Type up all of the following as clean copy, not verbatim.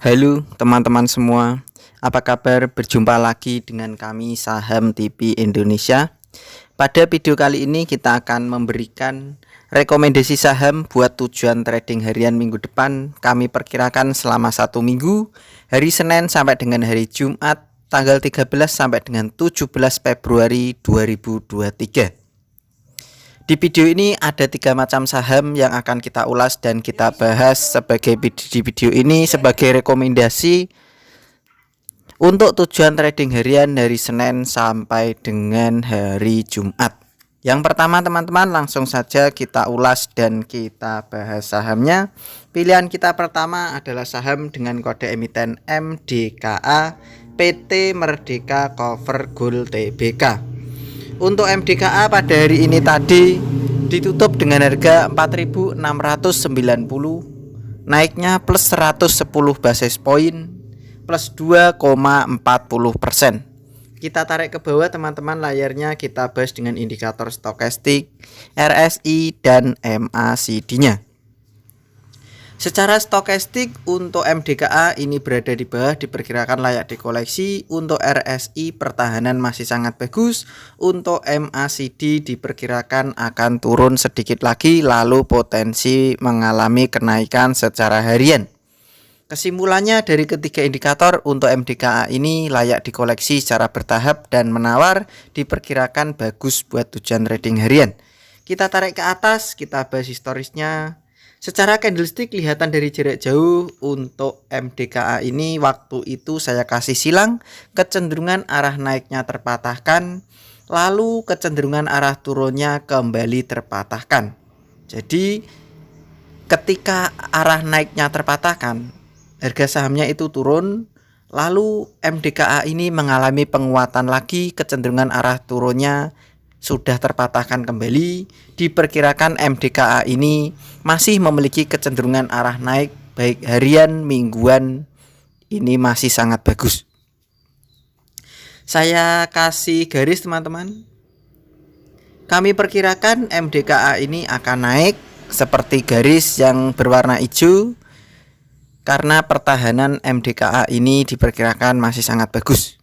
Halo teman-teman semua, apa kabar? Berjumpa lagi dengan kami Saham TV Indonesia. Pada video kali ini kita akan memberikan rekomendasi saham buat tujuan trading harian minggu depan. Kami perkirakan selama 1 minggu, hari Senin sampai dengan hari Jumat, tanggal 13 sampai dengan 17 Februari 2023. Di video ini ada 3 macam saham yang akan kita ulas dan kita bahas di video ini sebagai rekomendasi untuk tujuan trading harian dari Senin sampai dengan hari Jumat. Yang pertama teman-teman, langsung saja kita ulas dan kita bahas sahamnya. Pilihan kita pertama adalah saham dengan kode emiten MDKA PT Merdeka Cover Gold Tbk. Untuk MDKA pada hari ini tadi ditutup dengan harga 4.690, naiknya plus 110 basis point, plus 2,40%. Kita tarik ke bawah teman-teman layarnya, kita bahas dengan indikator stokastik, RSI dan MACD-nya. Secara stokastik untuk MDKA ini berada di bawah, diperkirakan layak dikoleksi. Untuk RSI pertahanan masih sangat bagus. Untuk MACD diperkirakan akan turun sedikit lagi, lalu potensi mengalami kenaikan secara harian. Kesimpulannya dari ketiga indikator, untuk MDKA ini layak dikoleksi secara bertahap dan menawar, diperkirakan bagus buat tujuan trading harian. Kita tarik ke atas, kita bahas historisnya. Secara candlestick kelihatan dari jarak jauh untuk MDKA ini waktu itu saya kasih silang, kecenderungan arah naiknya terpatahkan, lalu kecenderungan arah turunnya kembali terpatahkan. Jadi ketika arah naiknya terpatahkan, harga sahamnya itu turun, lalu MDKA ini mengalami penguatan lagi, kecenderungan arah turunnya sudah terpatahkan kembali. Diperkirakan MDKA ini masih memiliki kecenderungan arah naik, baik harian, mingguan, ini masih sangat bagus. Saya kasih garis teman-teman. Kami perkirakan MDKA ini akan naik seperti garis yang berwarna hijau, karena pertahanan MDKA ini diperkirakan masih sangat bagus.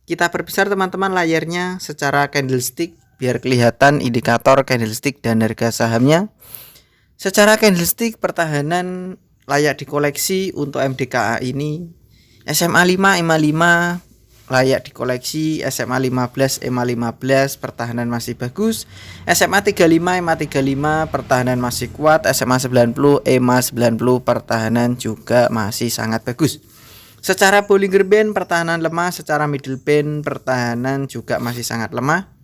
Kita perbesar teman-teman layarnya secara candlestick biar kelihatan indikator candlestick dan harga sahamnya. Secara candlestick pertahanan layak dikoleksi untuk MDKA ini. SMA 5, EMA 5 layak dikoleksi, SMA 15, EMA 15 pertahanan masih bagus. SMA 35, EMA 35 pertahanan masih kuat. SMA 90, EMA 90 pertahanan juga masih sangat bagus. Secara Bollinger Band pertahanan lemah, secara middle band pertahanan juga masih sangat lemah.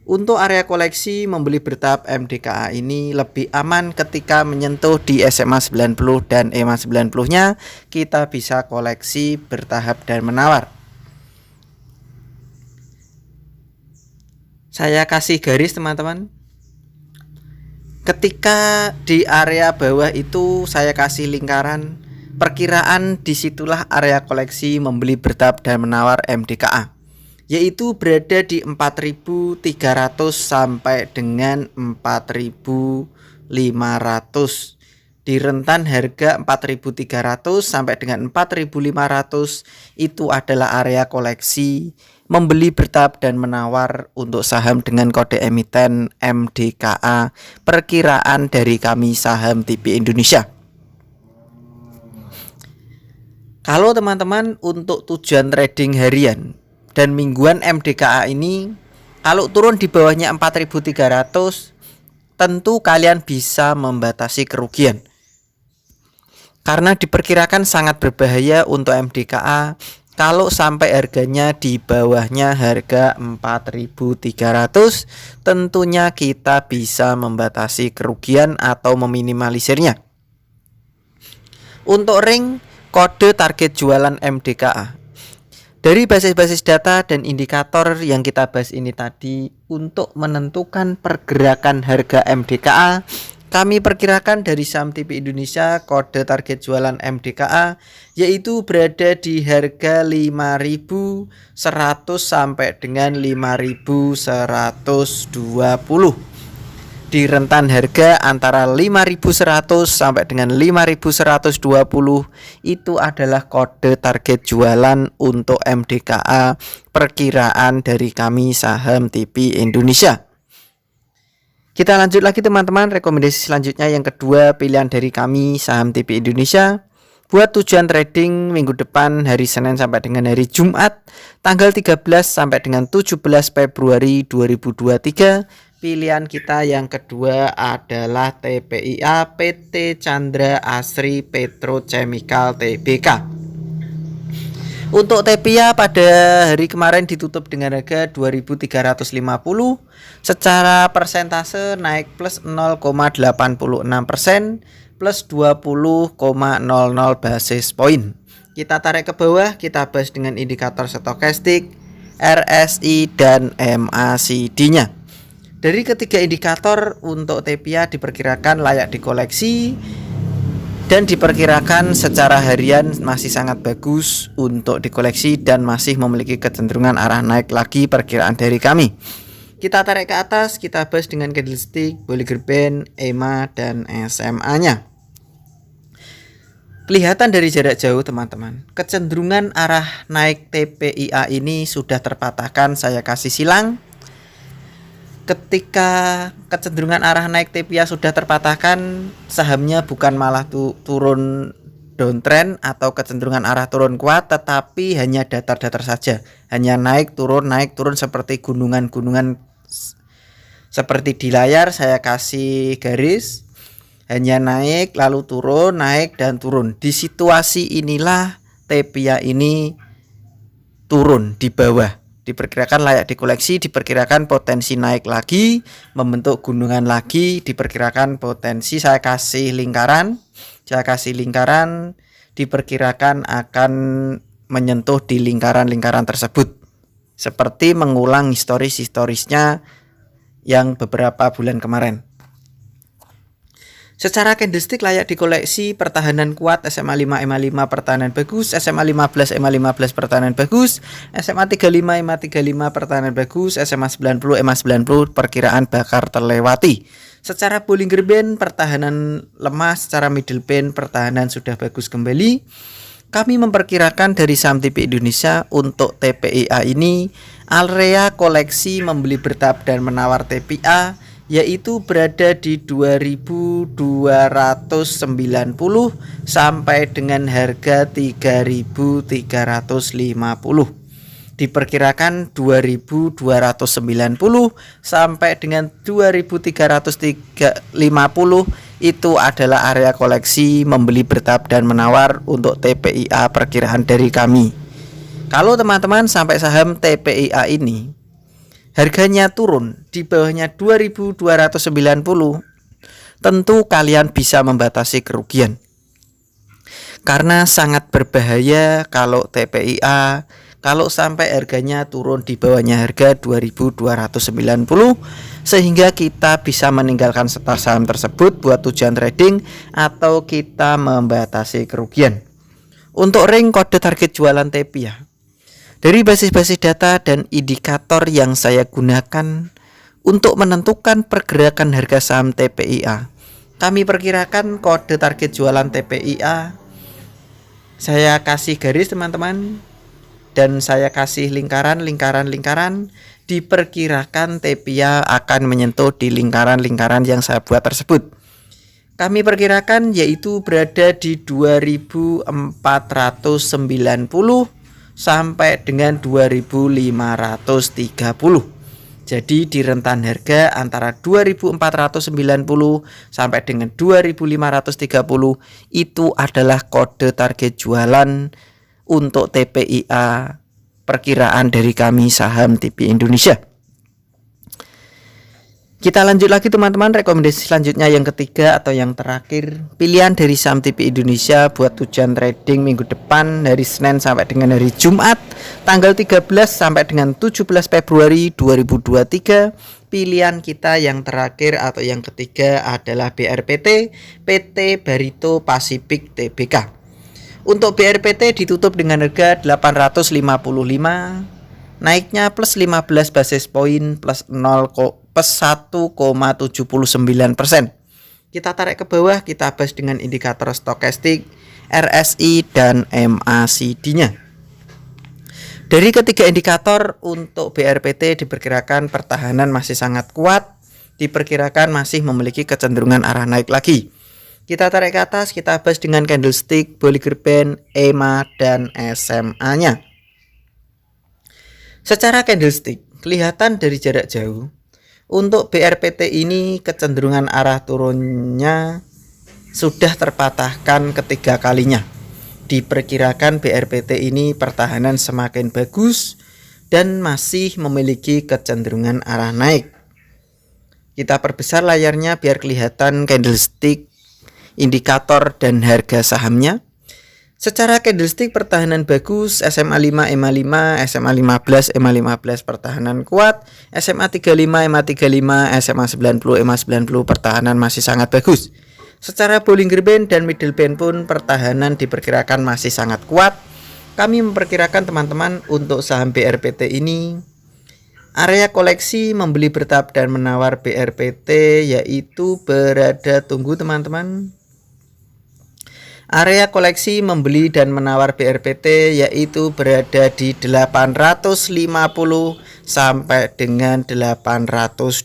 Untuk area koleksi membeli bertahap MDKA ini lebih aman ketika menyentuh di SMA 90 dan EMA 90-nya, kita bisa koleksi bertahap dan menawar. Saya kasih garis teman-teman. Ketika di area bawah itu saya kasih lingkaran, perkiraan disitulah area koleksi membeli bertahap dan menawar MDKA, yaitu berada di 4.300 sampai dengan 4.500. Di rentan harga 4.300 sampai dengan 4.500 itu adalah area koleksi membeli bertahap dan menawar untuk saham dengan kode emiten MDKA, perkiraan dari kami Saham TV Indonesia. Kalau teman-teman untuk tujuan trading harian dan mingguan MDKA ini, kalau turun di bawahnya 4.300, tentu kalian bisa membatasi kerugian. Karena diperkirakan sangat berbahaya untuk MDKA kalau sampai harganya di bawahnya harga 4.300, tentunya kita bisa membatasi kerugian atau meminimalisirnya. Untuk ring kode target jualan MDKA. Dari basis-basis data dan indikator yang kita bahas ini tadi, untuk menentukan pergerakan harga MDKA, kami perkirakan dari Saham TV Indonesia kode target jualan MDKA yaitu berada di harga 5.100 sampai dengan 5.120. di rentan harga antara 5.100 sampai dengan 5.120 itu adalah kode target jualan untuk MDKA perkiraan dari kami saham TP Indonesia. Kita lanjut lagi teman-teman, rekomendasi selanjutnya yang kedua pilihan dari kami saham TP Indonesia buat tujuan trading minggu depan hari Senin sampai dengan hari Jumat tanggal 13 sampai dengan 17 Februari 2023. Pilihan kita yang kedua adalah TPIA PT Chandra Asri Petrochemical Tbk. Untuk TPIA pada hari kemarin ditutup dengan harga 2.350, secara persentase naik plus 0,86%, plus 20,00 basis point. Kita tarik ke bawah, kita bahas dengan indikator stokastik, RSI dan MACD-nya. Dari ketiga indikator untuk TPIA diperkirakan layak dikoleksi dan diperkirakan secara harian masih sangat bagus untuk dikoleksi dan masih memiliki kecenderungan arah naik lagi perkiraan dari kami. Kita tarik ke atas, kita bahas dengan candlestick, Bollinger Band, EMA dan SMA-nya. Kelihatan dari jarak jauh teman-teman, kecenderungan arah naik TPIA ini sudah terpatahkan, saya kasih silang. Ketika kecenderungan arah naik TPIA sudah terpatahkan, sahamnya bukan malah turun downtrend atau kecenderungan arah turun kuat, tetapi hanya datar-datar saja, hanya naik turun seperti gunungan-gunungan seperti di layar saya kasih garis, hanya naik lalu turun, naik dan turun. Di situasi inilah TPIA ini turun di bawah. Diperkirakan layak dikoleksi, diperkirakan potensi naik lagi, membentuk gunungan lagi, diperkirakan potensi saya kasih lingkaran, diperkirakan akan menyentuh di lingkaran-lingkaran tersebut. Seperti mengulang historisnya yang beberapa bulan kemarin. Secara candlestick layak dikoleksi, pertahanan kuat, SMA 5 EMA 5 pertahanan bagus, SMA 15 EMA 15 pertahanan bagus, SMA 35 EMA 35 pertahanan bagus, SMA 90 EMA 90 perkiraan bakar terlewati. Secara Bollinger Band pertahanan lemah, secara middle band pertahanan sudah bagus kembali. Kami memperkirakan dari saham TP Indonesia untuk TPIA ini area koleksi membeli bertahap dan menawar TPIA yaitu berada di 2.290 sampai dengan harga 3.350. Diperkirakan 2.290 sampai dengan 2.350 itu adalah area koleksi membeli bertahap dan menawar untuk TPIA perkiraan dari kami. Kalau teman-teman sampai saham TPIA ini harganya turun di bawahnya 2.290, tentu kalian bisa membatasi kerugian. Karena sangat berbahaya kalau TPIA kalau sampai harganya turun di bawahnya harga 2.290, sehingga kita bisa meninggalkan setar saham tersebut buat tujuan trading atau kita membatasi kerugian. Untuk ring kode target jualan TPIA, dari basis-basis data dan indikator yang saya gunakan untuk menentukan pergerakan harga saham TPIA, kami perkirakan kode target jualan TPIA, saya kasih garis teman-teman, dan saya kasih lingkaran, diperkirakan TPIA akan menyentuh di lingkaran-lingkaran yang saya buat tersebut. Kami perkirakan yaitu berada di 2.490 sampai dengan 2.530. Jadi di rentan harga antara 2.490 sampai dengan 2.530 itu adalah kode target jualan untuk TPIA perkiraan dari kami saham TP Indonesia. Kita lanjut lagi teman-teman, rekomendasi selanjutnya yang ketiga atau yang terakhir, pilihan dari saham TP Indonesia buat tujuan trading minggu depan dari Senin sampai dengan hari Jumat tanggal 13 sampai dengan 17 Februari 2023. Pilihan kita yang terakhir atau yang ketiga adalah BRPT, PT Barito Pacific Tbk. Untuk BRPT ditutup dengan harga 855, naiknya plus 15 basis point plus plus 1,79%. Kita tarik ke bawah, kita bahas dengan indikator stokastik, RSI dan MACD-nya. Dari ketiga indikator, untuk BRPT diperkirakan pertahanan masih sangat kuat, diperkirakan masih memiliki kecenderungan arah naik lagi. Kita tarik ke atas, kita bahas dengan candlestick, Bollinger Band, EMA dan SMA-nya. Secara candlestick, kelihatan dari jarak jauh, untuk BRPT ini kecenderungan arah turunnya sudah terpatahkan ketiga kalinya. Diperkirakan BRPT ini pertahanan semakin bagus dan masih memiliki kecenderungan arah naik. Kita perbesar layarnya biar kelihatan candlestick, indikator dan harga sahamnya. Secara candlestick pertahanan bagus, SMA 5, EMA 5, SMA 15, EMA 15 pertahanan kuat, SMA 35, EMA 35, SMA 90, EMA 90 pertahanan masih sangat bagus. Secara Bollinger Band dan Middle Band pun pertahanan diperkirakan masih sangat kuat. Kami memperkirakan teman-teman untuk saham BRPT ini area koleksi membeli bertahap dan menawar BRPT yaitu berada, tunggu teman-teman. Area koleksi membeli dan menawar BRPT yaitu berada di 850 sampai dengan 820.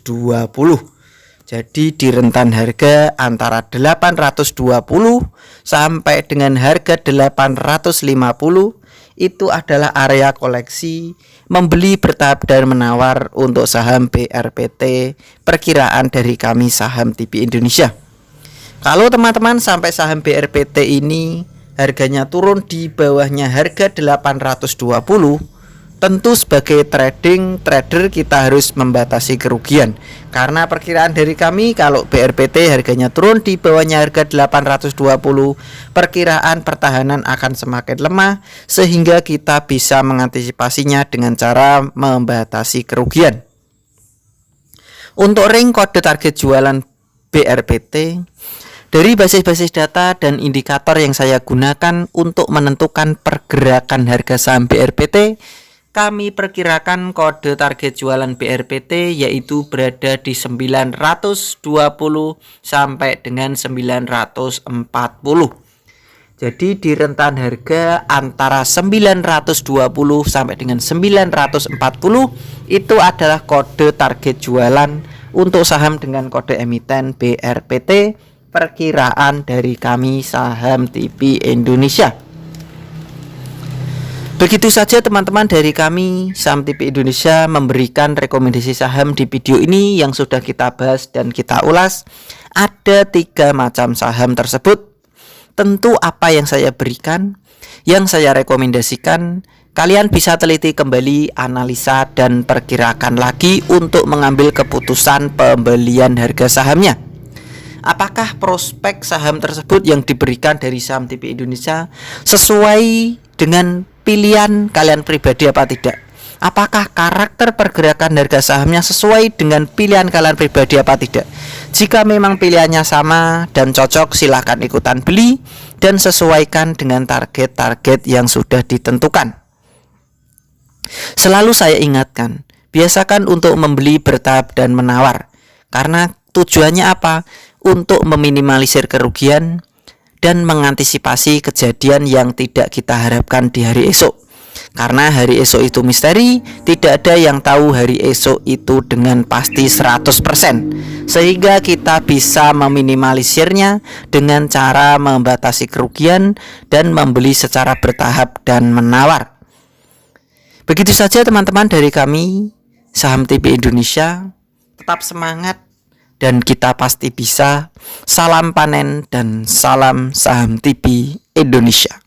Jadi di rentan harga antara 820 sampai dengan harga 850 itu adalah area koleksi membeli bertahap dan menawar untuk saham BRPT perkiraan dari kami Saham TV Indonesia. Kalau teman-teman sampai saham BRPT ini harganya turun di bawahnya harga 820, tentu sebagai trader kita harus membatasi kerugian. Karena perkiraan dari kami kalau BRPT harganya turun di bawahnya harga 820, perkiraan pertahanan akan semakin lemah sehingga kita bisa mengantisipasinya dengan cara membatasi kerugian. Untuk ring kode target jualan BRPT, dari basis-basis data dan indikator yang saya gunakan untuk menentukan pergerakan harga saham BRPT, kami perkirakan kode target jualan BRPT yaitu berada di 920 sampai dengan 940. Jadi di rentan harga antara 920 sampai dengan 940 itu adalah kode target jualan untuk saham dengan kode emiten BRPT perkiraan dari kami Saham TV Indonesia. Begitu saja teman-teman dari kami Saham TV Indonesia memberikan rekomendasi saham di video ini yang sudah kita bahas dan kita ulas. Ada 3 macam saham tersebut. Tentu apa yang saya berikan, yang saya rekomendasikan, kalian bisa teliti kembali, analisa dan perkirakan lagi untuk mengambil keputusan pembelian harga sahamnya. Apakah prospek saham tersebut yang diberikan dari Saham TV Indonesia sesuai dengan pilihan kalian pribadi apa tidak? Apakah karakter pergerakan harga sahamnya sesuai dengan pilihan kalian pribadi apa tidak? Jika memang pilihannya sama dan cocok, silahkan ikutan beli dan sesuaikan dengan target-target yang sudah ditentukan. Selalu saya ingatkan, biasakan untuk membeli bertahap dan menawar. Karena tujuannya apa? Untuk meminimalisir kerugian dan mengantisipasi kejadian yang tidak kita harapkan di hari esok. Karena hari esok itu misteri, tidak ada yang tahu hari esok itu dengan pasti 100%. Sehingga kita bisa meminimalisirnya dengan cara membatasi kerugian dan membeli secara bertahap dan menawar. Begitu saja teman-teman dari kami Saham TV Indonesia. Tetap semangat dan kita pasti bisa. Salam panen dan salam Saham TV Indonesia.